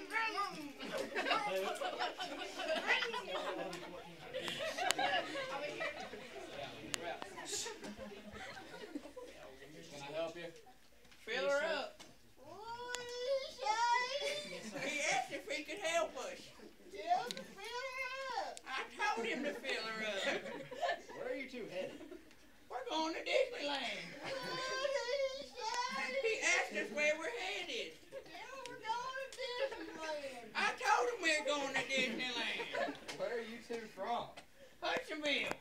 Can I help you? Fill her up. He asked if he could help us. Tell him to fill her up. I told him to fill her up. Where are you two headed? We're going to Disneyland. He asked us where we're headed. Yeah, we're going to Disneyland. I told him we were going to Disneyland. Where are you two from? Hudsonville.